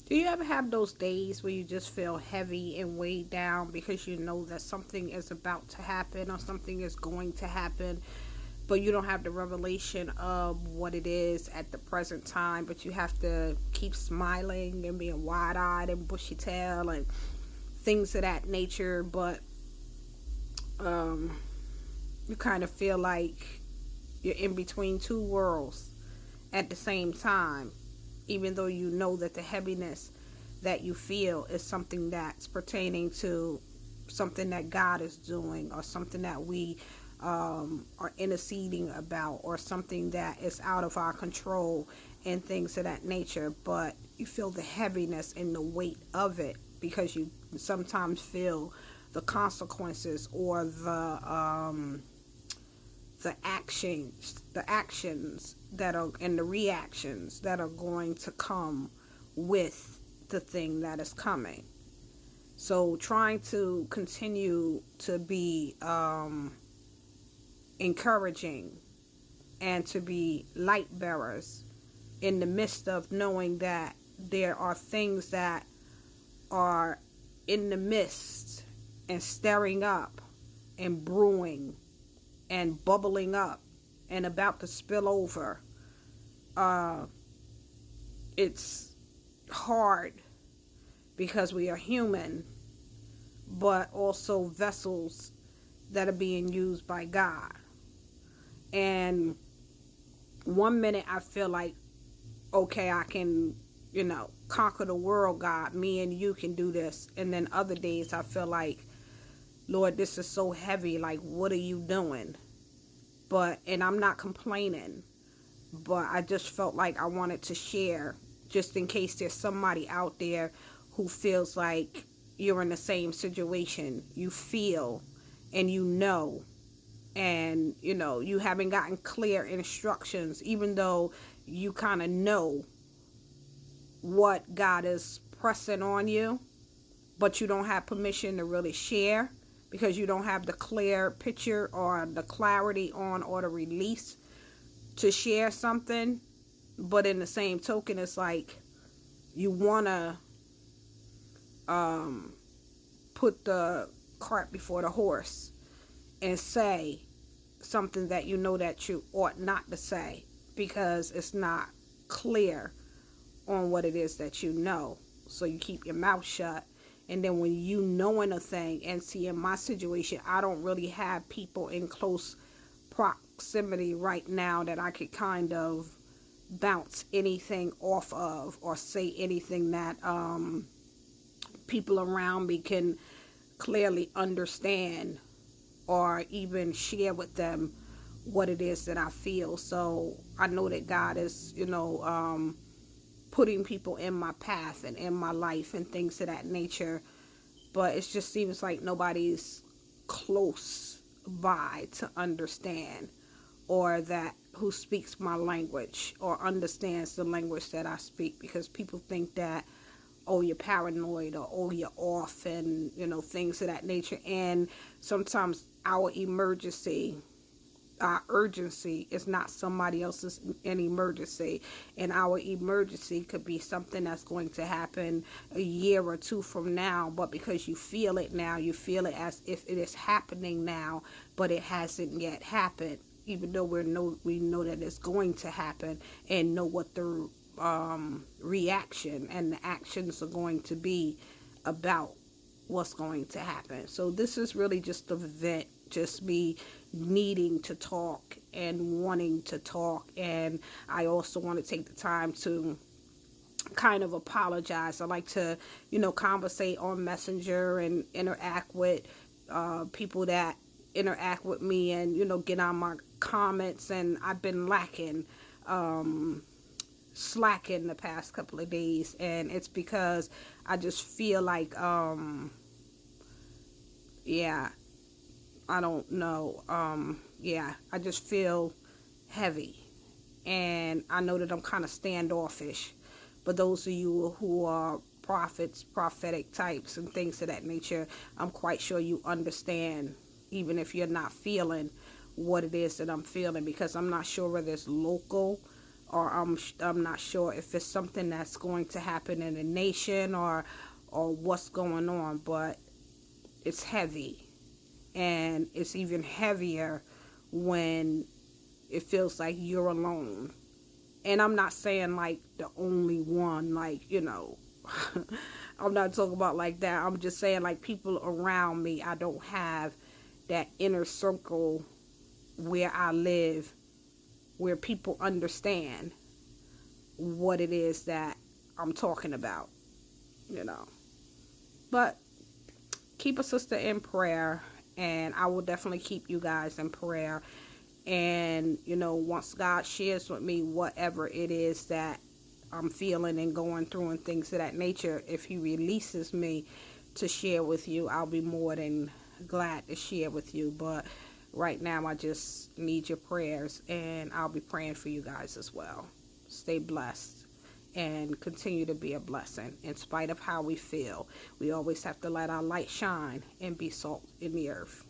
Do you ever have those days where you just feel heavy and weighed down because you know that something is about to happen or something is going to happen, but you don't have the revelation of what it is at the present time, but you have to keep smiling and being wide-eyed and bushy-tailed and things of that nature, but um, you kind of feel like you're in between two worlds at the same time, even though you know that the heaviness that you feel is something that's pertaining to something that God is doing, or something that we are interceding about, or something that is out of our control and things of that nature. But you feel the heaviness and the weight of it because you sometimes feel the consequences, or the actions that are, and the reactions that are going to come with the thing that is coming. So trying to continue to be encouraging and to be light bearers in the midst of knowing that there are things that are in the midst and stirring up and brewing and bubbling up and about to spill over. Uh, it's hard because we are human, but also vessels that are being used by God. And one minute I feel like, okay, I can, conquer the world, God. Me and you can do this. And then other days I feel like, Lord, this is so heavy. Like, what are you doing? And I'm not complaining, but I just felt like I wanted to share, just in case there's somebody out there who feels like you're in the same situation. You feel and and you haven't gotten clear instructions, even though you kind of know what God is pressing on you, but you don't have permission to really share because you don't have the clear picture or the clarity on, or the release to share something. But in the same token, it's like you want to put the cart before the horse and say something that you know that you ought not to say because it's not clear on what it is that you know. So you keep your mouth shut. And then when you knowing a thing, and see, in my situation, I don't really have people in close proximity right now that I could kind of bounce anything off of, or say anything that people around me can clearly understand, or even share with them what it is that I feel. So I know that God is, putting people in my path and in my life and things of that nature. But it just seems like nobody's close by to understand, or that who speaks my language or understands the language that I speak, because people think that, oh, you're paranoid, or oh, you're off, and things of that nature. And sometimes our urgency is not somebody else's an emergency, and our emergency could be something that's going to happen a year or two from now. But because you feel it now, you feel it as if it is happening now, but it hasn't yet happened, even though we know that it's going to happen, and know what the reaction and the actions are going to be about what's going to happen. So this is really just a vent, just me needing to talk and wanting to talk. And I also want to take the time to kind of apologize. I like to, conversate on Messenger and interact with people that interact with me, and, get on my comments. And I've been slacking the past couple of days, and it's because I just feel like I don't know. I just feel heavy. And I know that I'm kind of standoffish. But those of you who are prophets, prophetic types, and things of that nature, I'm quite sure you understand, even if you're not feeling what it is that I'm feeling, because I'm not sure whether it's local or I'm not sure if it's something that's going to happen in the nation or what's going on, but it's heavy, and it's even heavier when it feels like you're alone. And I'm not saying like the only one, like, I'm not talking about like that. I'm just saying like people around me. I don't have that inner circle where I live, where people understand what it is that I'm talking about, you know. But keep a sister in prayer, and I will definitely keep you guys in prayer. And, once God shares with me whatever it is that I'm feeling and going through and things of that nature, if He releases me to share with you, I'll be more than glad to share with you. But right now, I just need your prayers, and I'll be praying for you guys as well. Stay blessed and continue to be a blessing in spite of how we feel. We always have to let our light shine and be salt in the earth.